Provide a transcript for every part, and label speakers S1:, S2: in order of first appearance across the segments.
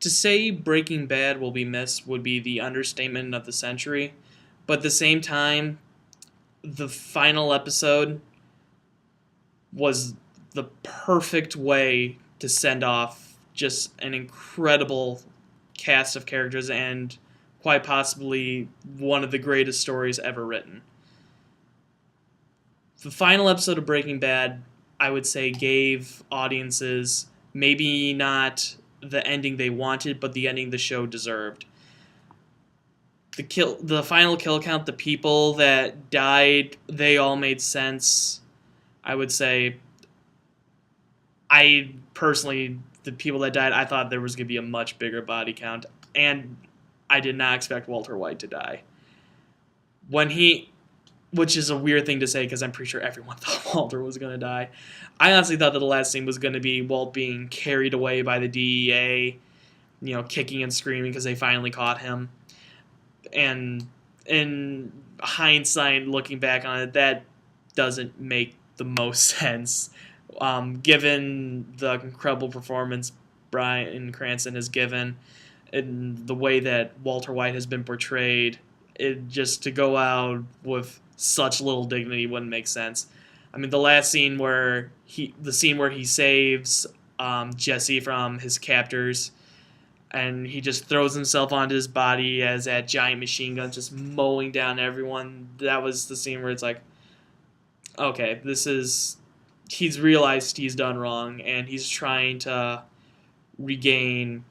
S1: To say Breaking Bad will be missed would be the understatement of the century, but at the same time, the final episode was the perfect way to send off just an incredible cast of characters and quite possibly one of the greatest stories ever written. The final episode of Breaking Bad, I would say, gave audiences maybe not the ending they wanted, but the ending the show deserved. The final kill count, the people that died, they all made sense. I would say, I personally, the people that died, I thought there was going to be a much bigger body count, and I did not expect Walter White to die. When he, which is a weird thing to say because I'm pretty sure everyone thought Walter was going to die. I honestly thought that the last scene was going to be Walt being carried away by the DEA, kicking and screaming because they finally caught him. And in hindsight, looking back on it, that doesn't make the most sense, given the incredible performance Bryan Cranston has given and the way that Walter White has been portrayed. It just to go out with such little dignity wouldn't make sense. I mean, the last scene where he saves Jesse from his captors, and he just throws himself onto his body as that giant machine gun just mowing down everyone. That was the scene where it's like, okay, he's realized he's done wrong, and he's trying to regain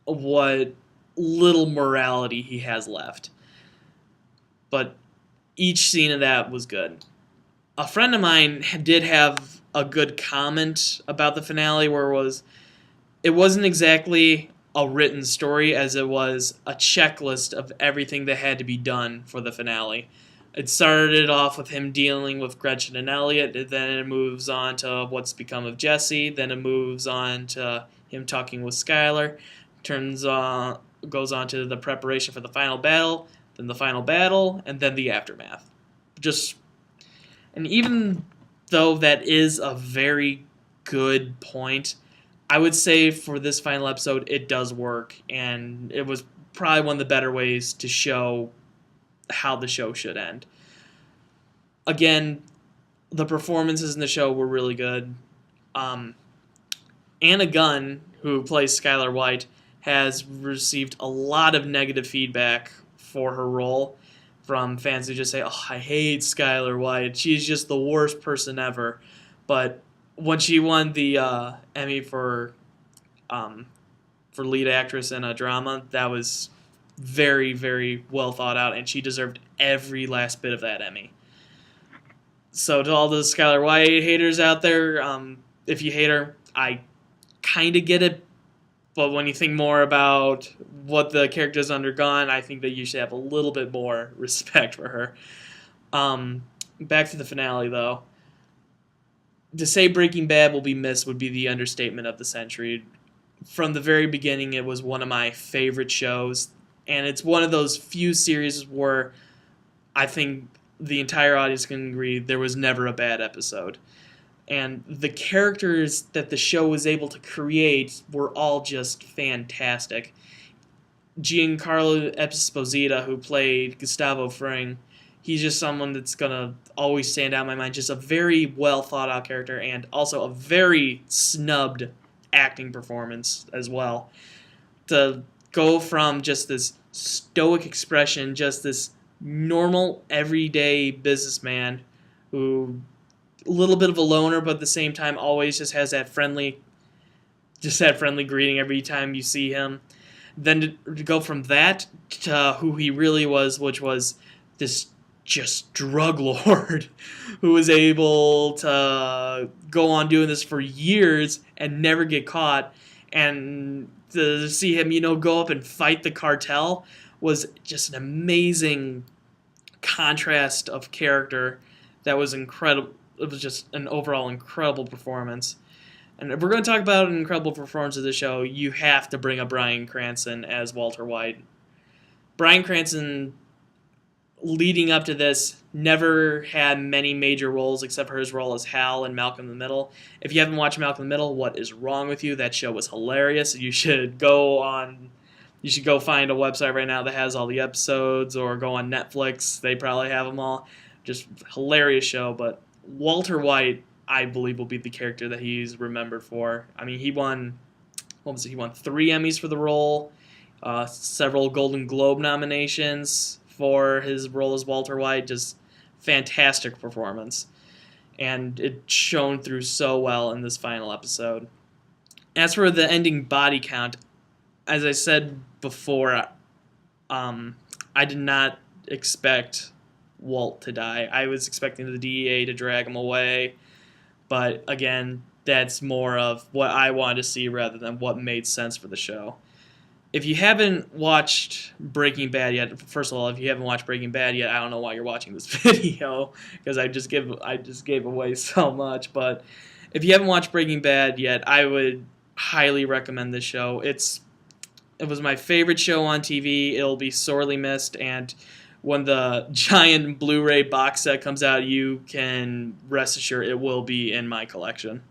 S1: what little morality he has left. But each scene of that was good. A friend of mine did have a good comment about the finale where it wasn't exactly a written story as it was a checklist of everything that had to be done for the finale. It started off with him dealing with Gretchen and Elliot, then it moves on to what's become of Jesse, then it moves on to him talking with Skyler, goes on to the preparation for the final battle, then the final battle, and then the aftermath. And even though that is a very good point, I would say for this final episode, it does work, and it was probably one of the better ways to show how the show should end. Again, the performances in the show were really good. Anna Gunn, who plays Skylar White, has received a lot of negative feedback for her role from fans who just say, "Oh, I hate Skylar White. She's just the worst person ever." But when she won the Emmy for lead actress in a drama, that was very, very well thought out, and she deserved every last bit of that Emmy. So to all the Skylar White haters out there, if you hate her, I kind of get it. But when you think more about what the character's undergone, I think that you should have a little bit more respect for her. Back to the finale, though. To say Breaking Bad will be missed would be the understatement of the century. From the very beginning, it was one of my favorite shows, and it's one of those few series where I think the entire audience can agree there was never a bad episode. And the characters that the show was able to create were all just fantastic. Giancarlo Esposito, who played Gustavo Fring, he's just someone that's going to always stand out in my mind. Just a very well thought out character, and also a very snubbed acting performance as well. To go from just this stoic expression, just this normal, everyday businessman who a little bit of a loner, but at the same time always just has that friendly greeting every time you see him. Then to go from that to who he really was, which was this just drug lord who was able to go on doing this for years and never get caught, and to see him, go up and fight the cartel was just an amazing contrast of character that was incredible. It was just an overall incredible performance. And if we're going to talk about an incredible performance of the show, you have to bring up Bryan Cranston as Walter White. Bryan Cranston leading up to this, never had many major roles except for his role as Hal in Malcolm in the Middle. If you haven't watched Malcolm in the Middle, what is wrong with you? That show was hilarious. You should go find a website right now that has all the episodes, or go on Netflix. They probably have them all. Just hilarious show. But Walter White, I believe, will be the character that he's remembered for. I mean, he won, what was it? He won 3 Emmys for the role, several Golden Globe nominations for his role as Walter White. Just fantastic performance. And it shone through so well in this final episode. As for the ending body count, as I said before, I did not expect Walt to die. I was expecting the DEA to drag him away, but again, that's more of what I wanted to see rather than what made sense for the show. If you haven't watched Breaking Bad yet, first of all, if you haven't watched Breaking Bad yet, I don't know why you're watching this video, because I just gave away so much. But if you haven't watched Breaking Bad yet, I would highly recommend this show. It was my favorite show on TV. It'll be sorely missed, and when the giant Blu-ray box set comes out, you can rest assured it will be in my collection.